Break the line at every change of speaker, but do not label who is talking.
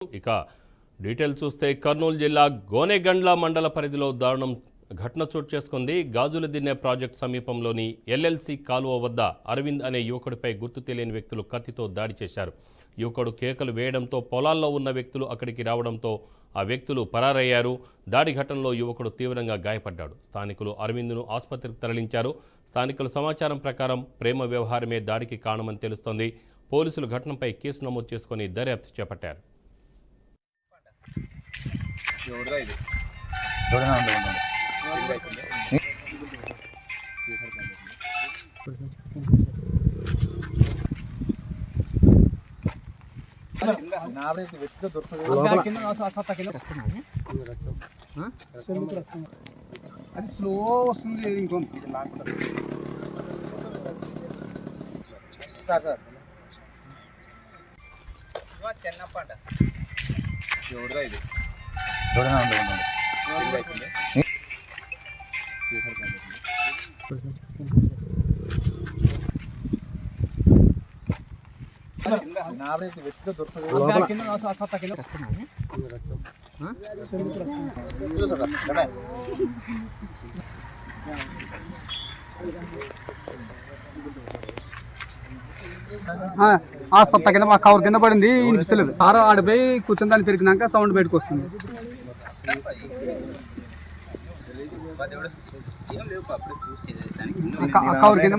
ఇక డీటెయిల్స్ చూస్తే కర్నూలు జిల్లా గోనెగండ్ల మండల పరిధిలో దారుణం ఘటన చోటు చేసుకుంది. గాజుల దిన్నె ప్రాజెక్టు సమీపంలోని ఎల్ఎల్సి కాలువ వద్ద అరవింద్ అనే యువకుడిపై గుర్తు తెలియని వ్యక్తులు కత్తితో దాడి చేశారు. యువకుడు కేకలు వేయడంతో పొలాల్లో ఉన్న వ్యక్తులు అక్కడికి రావడంతో ఆ వ్యక్తులు పరారయ్యారు. దాడి ఘటనలో యువకుడు తీవ్రంగా గాయపడ్డాడు. స్థానికులు అరవింద్ను ఆసుపత్రికి తరలించారు. స్థానికుల సమాచారం ప్రకారం ప్రేమ వ్యవహారమే దాడికి కారణమని తెలుస్తోంది. పోలీసులు ఘటనపై కేసు నమోదు చేసుకుని దర్యాప్తు చేపట్టారు.
అది స్లో వస్తుంది ఇంకో చెన్నప్పంట ఎవరిదా ఇది
ఆ సత్త కింద మా కవర్ కింద పడింది, వినిపిస్తలేదు. ఆడిపోయి కూర్చొని దాన్ని తిరిగినాక సౌండ్ బయటకు వస్తుంది. కవర్ కింద